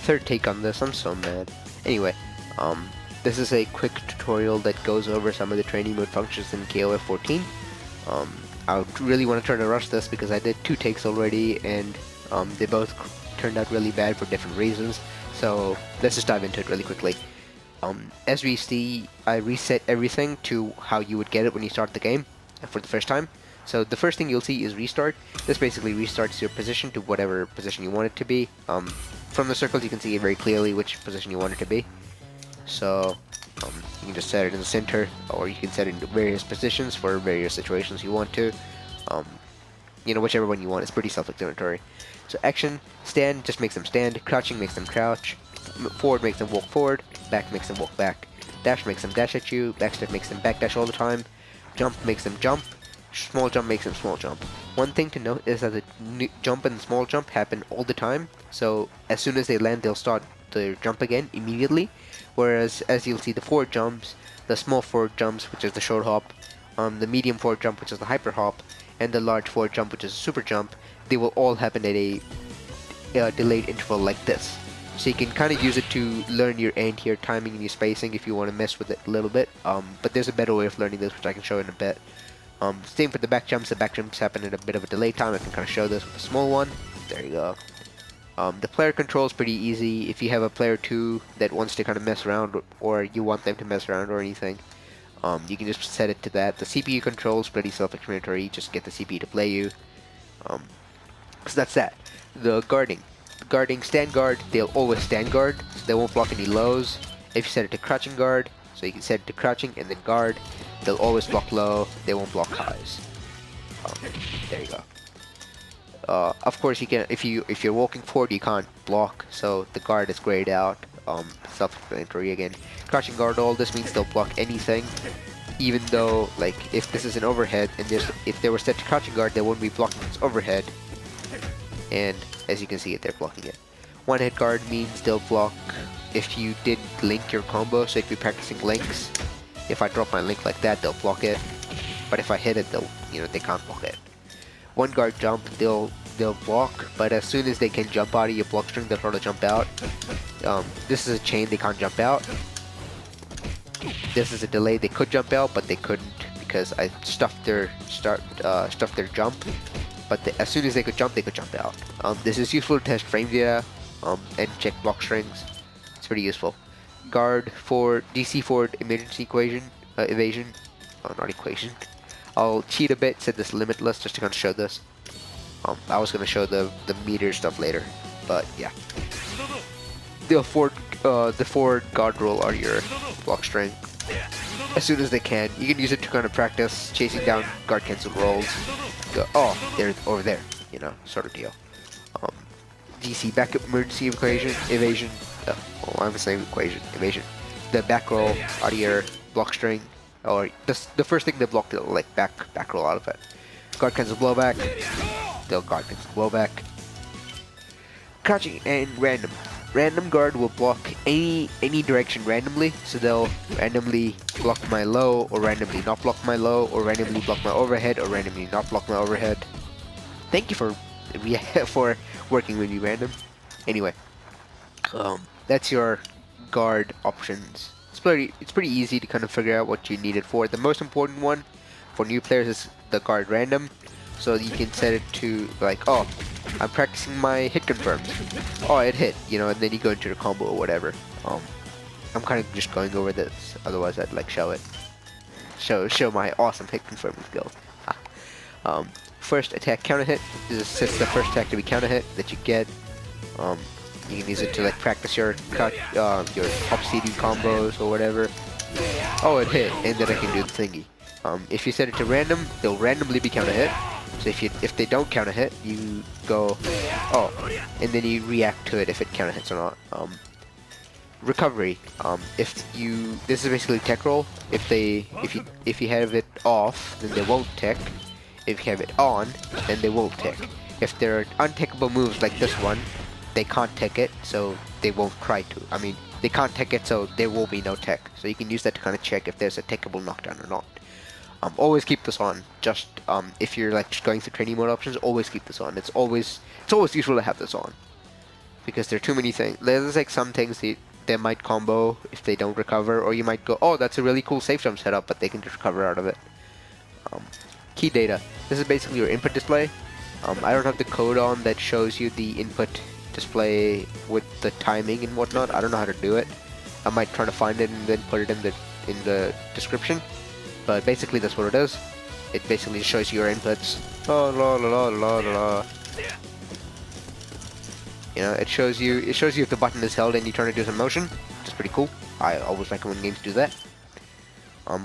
third take on this. I'm so mad. Anyway, this is a quick tutorial that goes over some of the training mode functions in KoF14. I really want to try to rush this because I did 2 takes already, and they both turned out really bad for different reasons. So let's just dive into it really quickly. As we see, I reset everything to how you would get it when you start the game for the first time. So the first thing you'll see is restart. This basically restarts your position to whatever position you want it to be. From the circles you can see very clearly which position you want it to be. So you can just set it in the center, or you can set it into various positions for various situations you want to. You know, whichever one you want. It's pretty self-explanatory. So action, stand just makes them stand, crouching makes them crouch, forward makes them walk forward, back makes them walk back, dash makes them dash at you, backstep makes them backdash all the time, jump makes them jump, small jump makes them small jump. One thing to note is that the jump and the small jump happen all the time, so as soon as they land they'll start to jump again immediately, whereas as you'll see the forward jumps, the small forward jumps, which is the short hop, the medium forward jump, which is the hyper hop, and the large forward jump, which is a super jump, they will all happen at a delayed interval like this. So you can kind of use it to learn your anti-air timing and your spacing if you want to mess with it a little bit. But there's a better way of learning this, which I can show in a bit. Same for the back jumps. The back jumps happen in a bit of a delay time. I can kind of show this with a small one. There you go. The player control is pretty easy. If you have a player 2 that wants to kind of mess around, or you want them to mess around or anything, you can just set it to that. The CPU control is pretty self-explanatory. Just get the CPU to play you. So that's that. The guarding. Stand guard, they'll always stand guard, so they won't block any lows. If you set it to crouching guard, so you can set it to crouching and then guard, they'll always block low, they won't block highs. There you go. Of course, you can if you're walking forward, you can't block, so the guard is grayed out. Self-explanatory again. Crouching guard, all this means they'll block anything, even though, like, if this is an overhead and if they were set to crouching guard, they wouldn't be blocking this overhead. And as you can see, they're blocking it. One hit guard means they'll block if you didn't link your combo. So if you're practicing links, if I drop my link like that, they'll block it. But if I hit it, they can't block it. One guard jump, they'll block, but as soon as they can jump out of your block string, they'll try to jump out. This is a chain, they can't jump out. This is a delay, they could jump out, but they couldn't because I stuffed their jump. But as soon as they could jump out. This is useful to test frame data and check block strings. It's pretty useful. Guard for DC forward emergency evasion. Oh, not equation. I'll cheat a bit, set this limitless just to kind of show this. I was going to show the meter stuff later, but yeah. The forward guard roll are your block string. As soon as they can, you can use it to kind of practice chasing down guard cancel rolls. Oh, they're over there, you know, sort of deal. DC backup emergency evasion. I'm saying evasion. The back roll out of your block string, or the first thing they block, they'll like back roll out of it. Guard cancel blowback. They'll guard cancel blowback. Crouching and random. Random guard will block any direction randomly, so they'll randomly block my low, or randomly not block my low, or randomly block my overhead, or randomly not block my overhead. Thank you for working with me, random. Anyway, that's your guard options. It's pretty easy to kind of figure out what you need it for. The most important one for new players is the guard random, so you can set it to like, oh, I'm practicing my hit confirms. Oh, it hit, you know, and then you go into the combo or whatever. I'm kind of just going over this, otherwise I'd like show it. Show my awesome hit confirming skill. First attack counter hit. This is the first attack to be counter hit that you get. You can use it to like practice your top CD combos or whatever. Oh, it hit, and then I can do the thingy. If you set it to random, they'll randomly be counter hit. So if they don't counter hit, you go, oh, and then you react to it if it counter hits or not. Recovery. This is basically tech roll. If you have it off, then they won't tech. If you have it on, then they won't tech. If there are untechable moves like this one, they can't tech it, so they won't try to. I mean, they can't tech it, so there will be no tech. So you can use that to kind of check if there's a techable knockdown or not. Always keep this on. Just if you're like just going through training mode options, always keep this on. It's always useful to have this on. because there are too many things. There's like some things they might combo if they don't recover, or you might go, oh, that's a really cool safe jump setup, but they can just recover out of it. Key data. This is basically your input display. I don't have the code on that shows you the input display with the timing and whatnot. I don't know how to do it. I might try to find it and then put it in the description. But basically that's what it is. It basically shows you your inputs. La la la la la la. You know, it shows you if the button is held and you turn it to some motion, which is pretty cool. I always recommend games do that.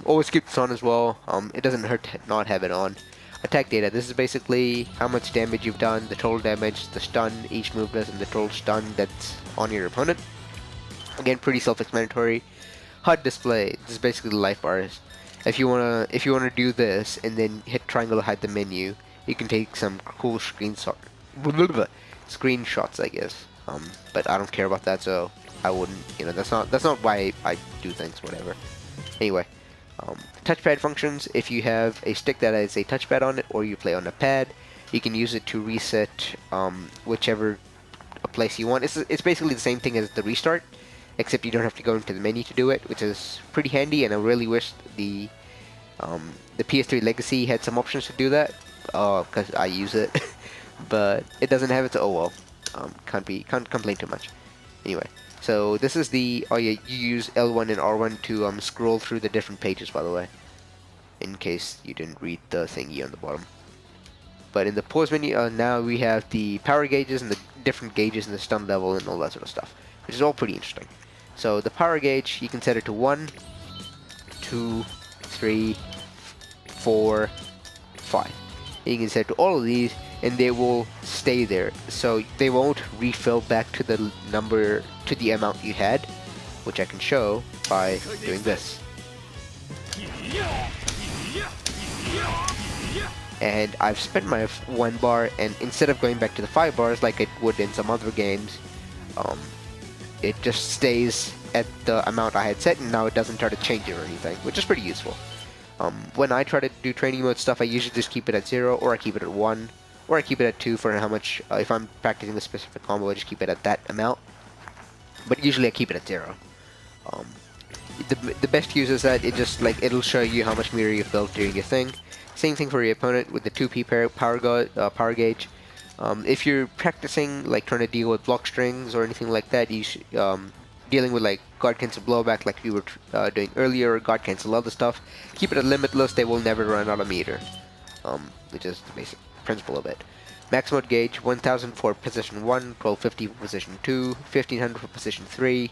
Always keep this on as well. It doesn't hurt to not have it on. Attack data. This is basically how much damage you've done, the total damage, the stun each move does, and the total stun that's on your opponent. Again, pretty self-explanatory. HUD display. This is basically the life bars. If you wanna do this and then hit triangle to hide the menu, you can take some cool screenshots, I guess. But I don't care about that, so I wouldn't. You know, that's not why I do things. Whatever. Anyway. Touchpad functions. If you have a stick that has a touchpad on it, or you play on a pad, you can use it to reset whichever place you want. It's basically the same thing as the restart, except you don't have to go into the menu to do it, which is pretty handy. And I really wish the PS3 Legacy had some options to do that, because I use it, but it doesn't have it. So, oh well, can't complain too much. Anyway. So this is the, oh yeah, you use L1 and R1 to scroll through the different pages, by the way, in case you didn't read the thingy on the bottom. But in the pause menu, now we have the power gauges and the different gauges and the stun level and all that sort of stuff, which is all pretty interesting. So the power gauge, you can set it to 1, 2, 3, 4, 5. You can set it to all of these, and they will stay there, so they won't refill back to the number, to the amount you had, which I can show by doing this. And I've spent my 1 bar, and instead of going back to the 5 bars like it would in some other games, it just stays at the amount I had set, and now it doesn't try to change it or anything, which is pretty useful. When I try to do training mode stuff, I usually just keep it at 0, or I keep it at 1, or I keep it at 2 for how much, if I'm practicing a specific combo, I just keep it at that amount. But usually I keep it at 0. The best use is that it just, like, it'll show you how much meter you've built during your thing. Same thing for your opponent with the 2P power gauge. If you're practicing, like, trying to deal with block strings or anything like that, you should, dealing with like guard cancel blowback like we were doing earlier, or guard cancel other stuff, keep it at limitless. They will never run out of meter, which is the basic principle of it. Max mode gauge 1000 for position 1, 1250 for position 2, 1500 for position 3.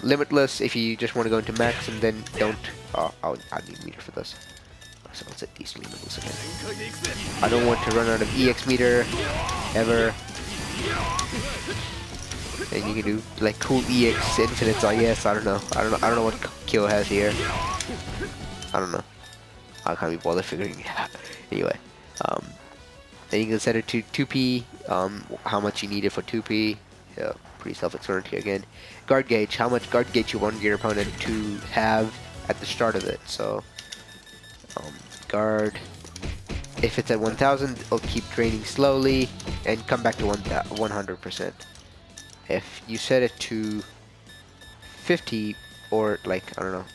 Limitless if you just want to go into max and then don't. I need meter for this, so I'll set these limitless again. I don't want to run out of EX meter ever. And you can do like cool EX infinites, I guess. I don't know what Kyo has here. I don't know. I can't be bothered figuring it out. Anyway, then you can set it to 2P. How much you need it for 2P. Yeah, pretty self-explanatory again. Guard gauge, how much guard gauge you want your opponent to have at the start of it. So, guard. If it's at 1000, it'll keep draining slowly and come back to 100%. If you set it to 50 or like, I don't know,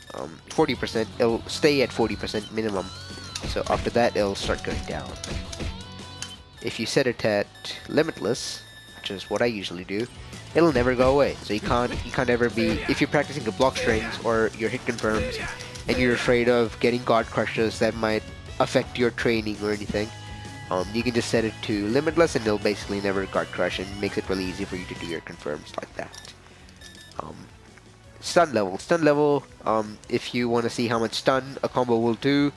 40%, it'll stay at 40% minimum. So after that, it'll start going down. If you set it at limitless, which is what I usually do, it'll never go away. So you can't ever be, if you're practicing the block strings or your hit confirms, and you're afraid of getting guard crushes that might affect your training or anything, you can just set it to limitless and it'll basically never guard crush, and makes it really easy for you to do your confirms like that. Stun level, if you want to see how much stun a combo will do,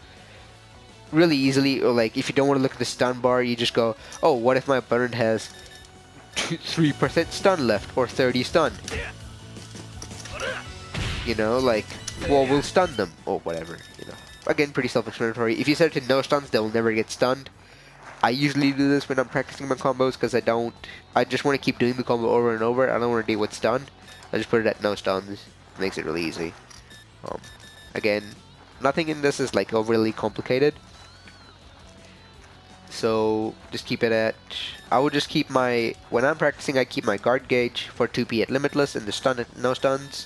really easily, or like if you don't want to look at the stun bar, you just go, oh, what if my opponent has 3% stun left, or 30 stun? You know, like, well, we'll stun them, or whatever, you know. Again, pretty self-explanatory. If you set it to no stuns, they'll never get stunned. I usually do this when I'm practicing my combos, because I just want to keep doing the combo over and over. I don't want to deal with stun. I just put it at no stuns. It makes it really easy. Again, nothing in this is like overly complicated. So just keep it at, I would just keep my, when I'm practicing I keep my guard gauge for 2p at limitless and the stun at no stuns.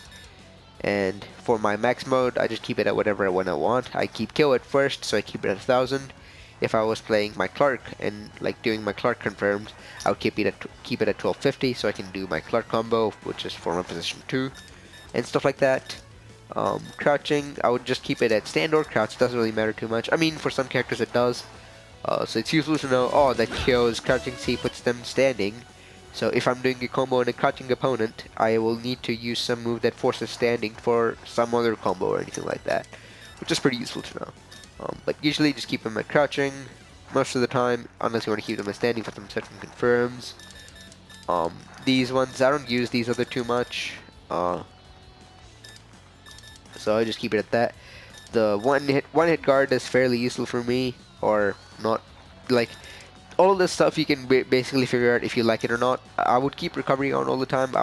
And for my max mode I just keep it at whatever one I want. I keep kill at first, so I keep it at 1000. If I was playing my Clark and like doing my Clark confirmed, I would keep it at 1250 so I can do my Clark combo, which is for my position 2 and stuff like that. Crouching, I would just keep it at stand or crouch, doesn't really matter too much. I mean, for some characters it does. So it's useful to know, oh, that Kyo's crouching C puts them standing. So if I'm doing a combo on a crouching opponent, I will need to use some move that forces standing for some other combo or anything like that, which is pretty useful to know. But usually just keep them at crouching most of the time, unless you want to keep them at standing for some certain confirms. These ones, I don't use these other too much, so I just keep it at that. The one hit guard is fairly useful for me, or not. Like, all of this stuff you can basically figure out if you like it or not. I would keep recovery on all the time.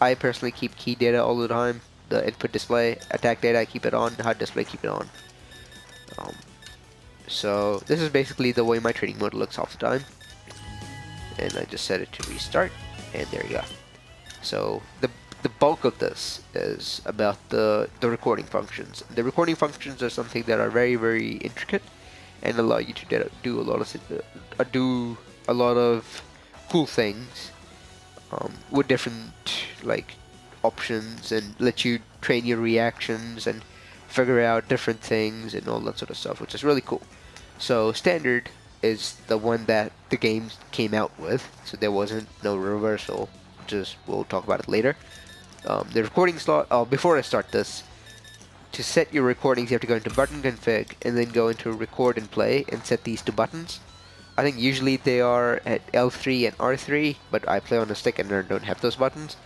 I personally keep key data all the time. The input display, attack data, I keep it on. HUD display, keep it on. So this is basically the way my training mode looks all the time. And I just set it to restart, and there you go. So the bulk of this is about the recording functions. The recording functions are something that are very, very intricate and allow you to do a lot of cool things with different like options, and let you train your reactions and figure out different things and all that sort of stuff, which is really cool. So standard is the one that the game came out with, so there wasn't no reversal. We'll talk about it later. The recording slot, before I start this, to set your recordings you have to go into button config and then go into record and play and set these to buttons. I think usually they are at L3 and R3, but I play on a stick and I don't have those buttons,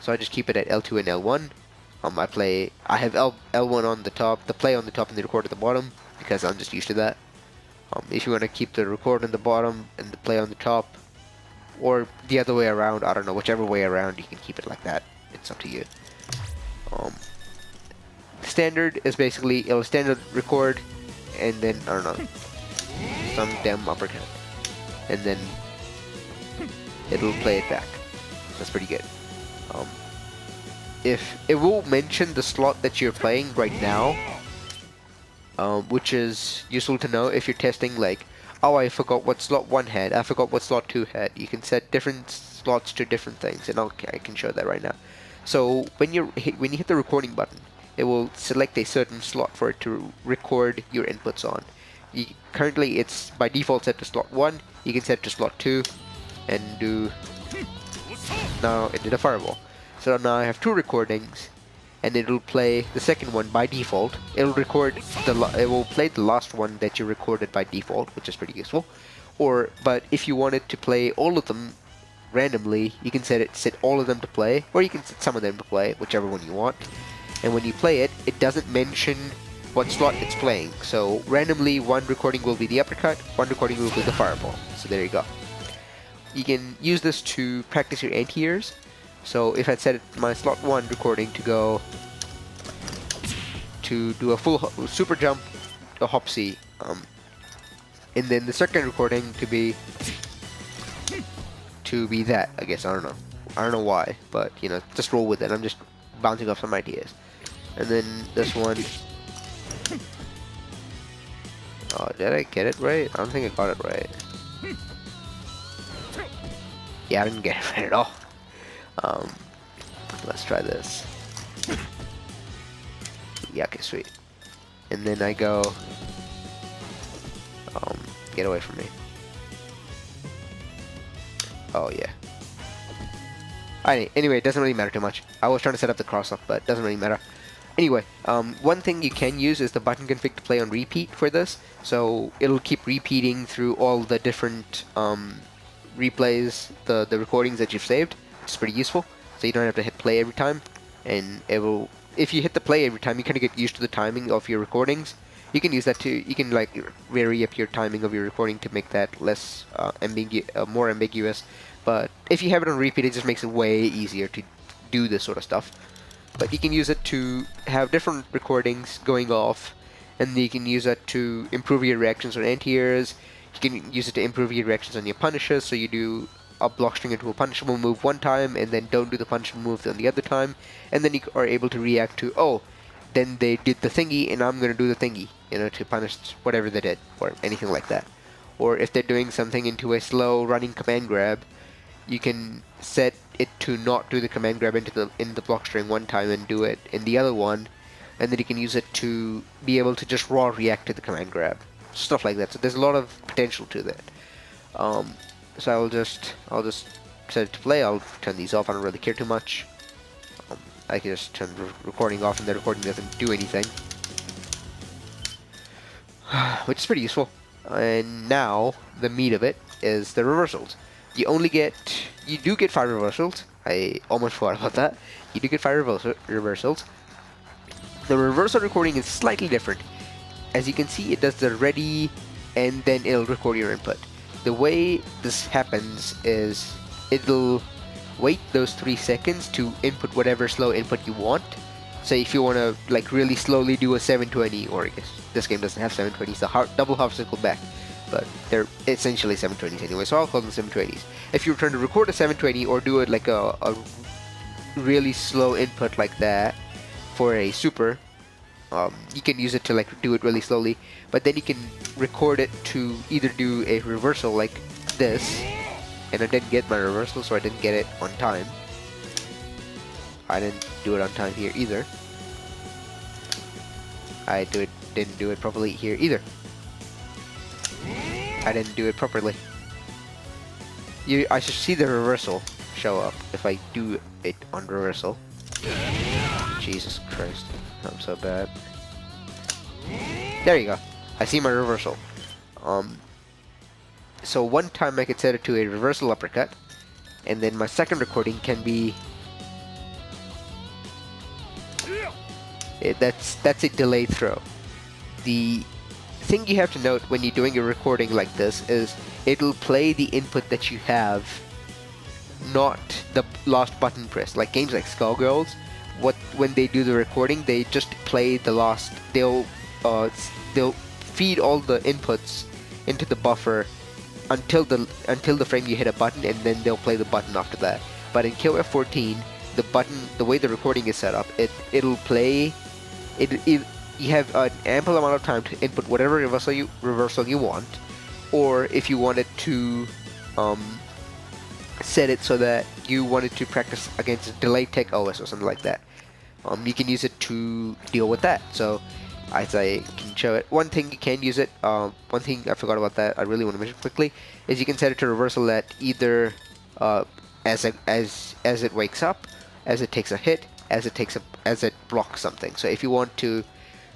so I just keep it at L2 and L1. I have L1 on the top, the play on the top and the record at the bottom, because I'm just used to that. If you want to keep the record on the bottom and the play on the top, or the other way around, I don't know, whichever way around, you can keep it like that. It's up to you. Standard is basically, it'll standard record, and then, I don't know, some damn uppercut, and then it'll play it back. That's pretty good. If it will mention the slot that you're playing right now, which is useful to know if you're testing, like, oh, I forgot what slot 1 had, I forgot what slot 2 had. You can set different slots to different things, and I can show that right now. So when you hit the recording button, it will select a certain slot for it to record your inputs on. Currently it's by default set to slot 1. You can set it to slot 2 and do, now it did a fireball. So now I have 2 recordings, and it'll play the second one by default. It will play the last one that you recorded by default, which is pretty useful. But if you wanted to play all of them randomly, you can set all of them to play, or you can set some of them to play, whichever one you want. And when you play it, it doesn't mention what slot it's playing. So randomly, one recording will be the uppercut, one recording will be the fireball. So there you go. You can use this to practice your anti-airs. So if I set my slot 1 recording to go to do a full super jump, a hop C, and then the second recording to be that, I guess. I don't know why, but you know, just roll with it. I'm just bouncing off some ideas. And then this one, oh, did I get it right? I don't think I got it right. Yeah, I didn't get it right at all. Let's try this. Yeah, okay, sweet. And then I go, get away from me. Oh yeah. Anyway, it doesn't really matter too much. I was trying to set up the cross up, but it doesn't really matter. Anyway, one thing you can use is the button config to play on repeat for this. So it'll keep repeating through all the different replays, the recordings that you've saved, which is pretty useful. So you don't have to hit play every time, and it will. If you hit the play every time, you kind of get used to the timing of your recordings. You can use that to, you can like vary up your timing of your recording to make that less more ambiguous. But if you have it on repeat, it just makes it way easier to do this sort of stuff. But you can use it to have different recordings going off, and you can use it to improve your reactions on anti-airs. You can use it to improve your reactions on your punishes, so you do a block string into a punishable move one time, and then don't do the punishable move on the other time, and then you are able to react to, oh, then they did the thingy, and I'm going to do the thingy, you know, to punish whatever they did, or anything like that. Or if they're doing something into a slow running command grab, you can set it to not do the command grab in the block string one time and do it in the other one, and then you can use it to be able to just raw react to the command grab, stuff like that. So there's a lot of potential to that. So I'll just set it to play. I'll turn these off. I don't really care too much. I can just turn the recording off, and the recording doesn't do anything, which is pretty useful. And now the meat of it is the reversals. You do get 5 reversals. I almost forgot about that. You do get 5 reversals. The reversal recording is slightly different. As you can see, it does the ready, and then it'll record your input. The way this happens is it'll wait those 3 seconds to input whatever slow input you want. So if you want to like really slowly do a 720, or I guess this game doesn't have 720s, the double half circle back, but they're essentially 720s anyway, so I'll call them 720s. If you're trying to record a 720 or do it like a really slow input like that for a super, you can use it to like do it really slowly, but then you can record it to either do a reversal like this, and I didn't get my reversal, so I didn't get it on time. I didn't do it on time here either. I didn't do it properly here either. I didn't do it properly. I should see the reversal show up if I do it on reversal. Jesus Christ, I'm so bad. There you go. I see my reversal. So one time I could set it to a reversal uppercut, and then my second recording can be that's a delay throw. The thing you have to note when you're doing a recording like this is it'll play the input that you have, not the last button press. Like games like Skullgirls, when they do the recording, they just play the last. They'll feed all the inputs into the buffer until the frame you hit a button, and then they'll play the button after that. But in KoF14, the way the recording is set up, it'll play. You have an ample amount of time to input whatever reversal you want, or if you wanted to set it so that you wanted to practice against a delay tech OS or something like that, you can use it to deal with that. So as I can show it, one thing you can use it, one thing I forgot about that I really want to mention quickly, is you can set it to reversal at either as it wakes up, as it takes a hit, as it blocks something. So if you want to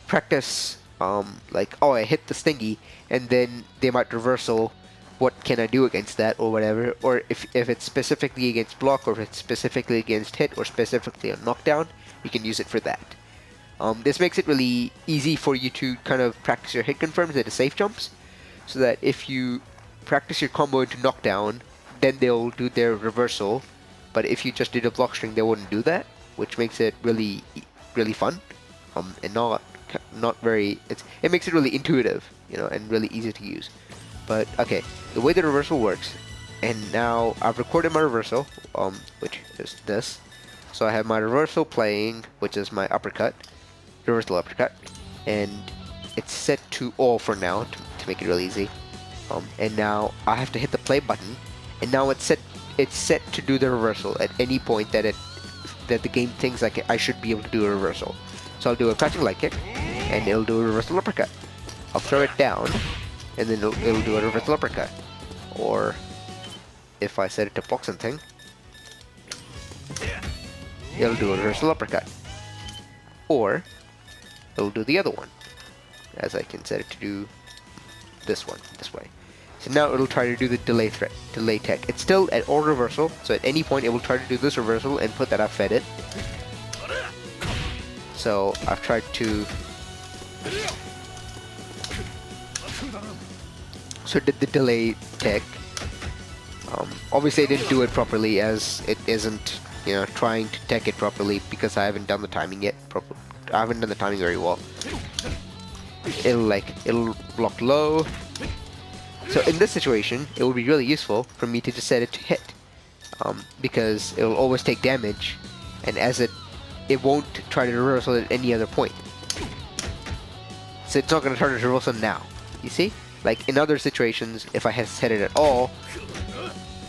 practice like, oh, I hit this thingy, and then they might reversal, what can I do against that, or whatever, or if it's specifically against block, or if it's specifically against hit, or specifically on knockdown, you can use it for that. This makes it really easy for you to kind of practice your hit confirms and the safe jumps, so that if you practice your combo into knockdown, then they'll do their reversal. But if you just did a block string, they wouldn't do that, which makes it really fun, and not very. It makes it really intuitive, you know, and really easy to use. But okay, the way the reversal works, and now I've recorded my reversal, which is this. So I have my reversal playing, which is my uppercut, reversal uppercut, and it's set to all for now to make it really easy. And now I have to hit the play button, and now it's set to do the reversal at any point that the game thinks like I should be able to do a reversal. So I'll do a crouching light kick, and it'll do a reversal uppercut. I'll throw it down, and then it'll do a reversal uppercut. Or if I set it to block something, it'll do a reversal uppercut. Or it'll do the other one, as I can set it to do this one, this way. So now it'll try to do the delay tech. It's still at all reversal, so at any point it will try to do this reversal and put that I've fed it. So I've tried to... So did the delay tech. Obviously I didn't do it properly, as it isn't, you know, trying to tech it properly, because I haven't done the timing yet. I haven't done the timing very well. It'll block low, So in this situation, it would be really useful for me to just set it to hit, because it will always take damage, and as it won't try to reversal at any other point. So it's not going to try to reversal now. You see? Like in other situations, if I had set it at all,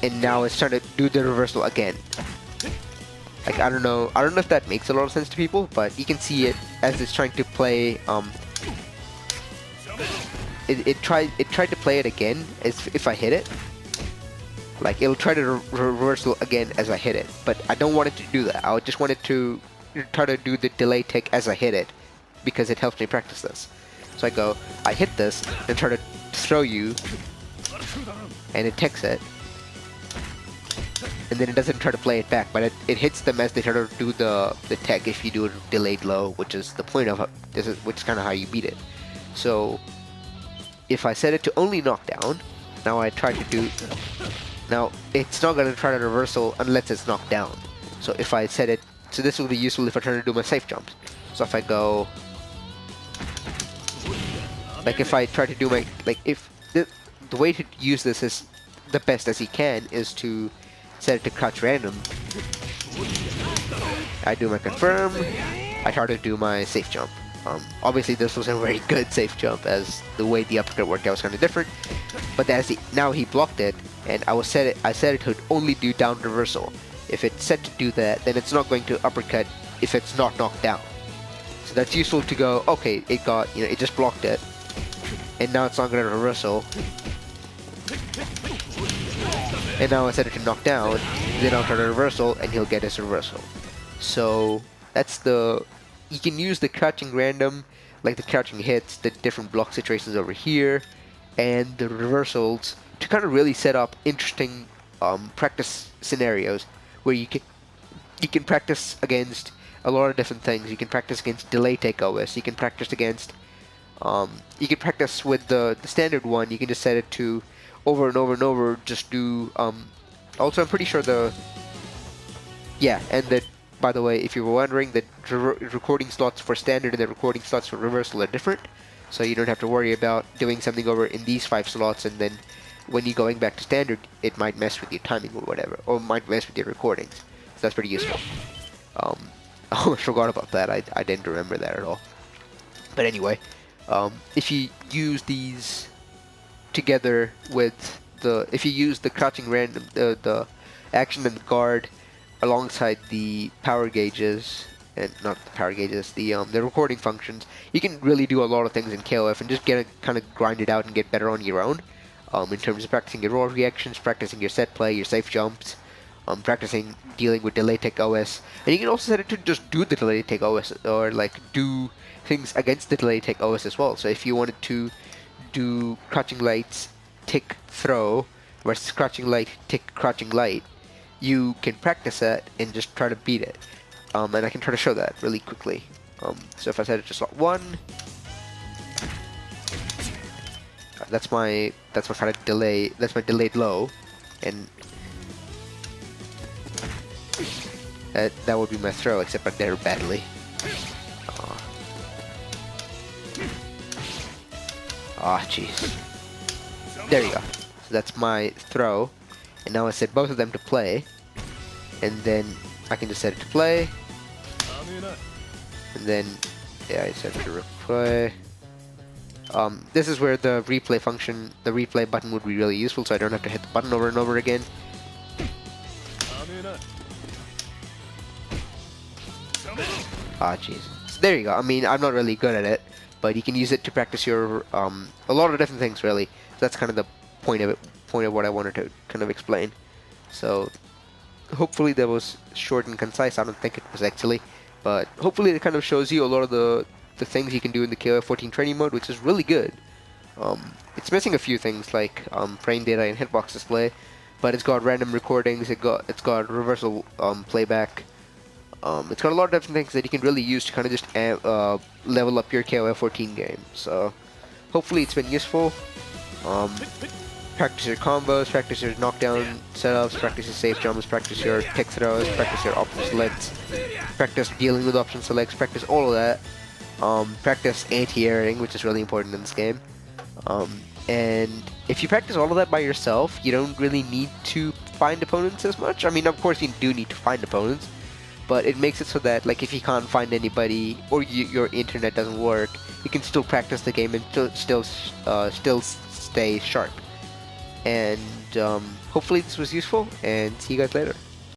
and now it's trying to do the reversal again. Like I don't know if that makes a lot of sense to people, but you can see it as it's trying to play. It tried to play it again as if I hit it. Like it'll try to reversal again as I hit it, but I don't want it to do that. I just want it to try to do the delay tick as I hit it, because it helps me practice this. So I hit this and try to throw you, and it ticks it, and then it doesn't try to play it back, but it hits them as they try to do the tech if you do it delayed low, which is the point of which is kind of how you beat it. So if I set it to only knockdown, now it's not going to try to reversal unless it's knocked down. So if I set it, so this will be useful if I try to do my safe jumps. So if I go, like if I try to do my, like if the way to use this is the best as you can is to set it to crouch random. I do my confirm, I try to do my safe jump. Obviously this was a very good safe jump, as the way the uppercut worked out was kind of different, but now he blocked it, and I set it to only do down reversal. If it's set to do that, then it's not going to uppercut if it's not knocked down. So that's useful to go, okay, it got, it just blocked it, and now it's not going to reversal. And now I set it to knock down, then I'll try to reversal, and he'll get his reversal. So that's you can use the crouching random, like the crouching hits, the different block situations over here, and the reversals to kind of really set up interesting practice scenarios where you can practice against a lot of different things. You can practice against delay take OS. You can practice against with the standard one. You can just set it to over and over and over. Just do also I'm pretty sure and that, by the way, if you were wondering, the recording slots for standard and the recording slots for reversal are different, so you don't have to worry about doing something over in these 5 slots and then when you're going back to standard, it might mess with your timing or whatever, or might mess with your recordings. So that's pretty useful. I almost forgot about that. I didn't remember that at all. But anyway, if you use these together with if you use the crouching random, the action and the guard alongside the power gauges, and not the power gauges, the recording functions, you can really do a lot of things in KoF and just kind of grind it out and get better on your own. In terms of practicing your roll reactions, practicing your set play, your safe jumps, practicing dealing with delay take OS, and you can also set it to just do the delay take OS, or like do things against the delay take OS as well. So if you wanted to do crouching lights, tick throw, versus crouching light, tick crouching light, you can practice that and just try to beat it. And I can try to show that really quickly. So if I set it to slot 1, that's my kind of delay. That's my delayed low, and that would be my throw, except I did it badly. Jeez. There you go. So that's my throw, and now I set both of them to play, and then I can just set it to play, and then I set it to replay. This is where the replay function, the replay button would be really useful, so I don't have to hit the button over and over again. Jeez. So there you go. I mean, I'm not really good at it, but you can use it to practice your a lot of different things, really. So that's kind of the point of what I wanted to kind of explain. So hopefully that was short and concise. I don't think it was actually, but hopefully it kind of shows you a lot of the things you can do in the KoF14 training mode, which is really good. It's missing a few things like frame data and hitbox display, but it's got random recordings. It's got reversal playback. It's got a lot of different things that you can really use to kind of just level up your KoF14 game. So hopefully it's been useful. Practice your combos, practice your knockdown setups, practice your safe jumps, practice your tick throws, practice your option selects, practice dealing with option selects, practice all of that. Practice anti-airing, which is really important in this game. And if you practice all of that by yourself, you don't really need to find opponents as much. I mean, of course you do need to find opponents, but it makes it so that, like, if you can't find anybody or your internet doesn't work, you can still practice the game and still stay sharp. And hopefully this was useful, and see you guys later.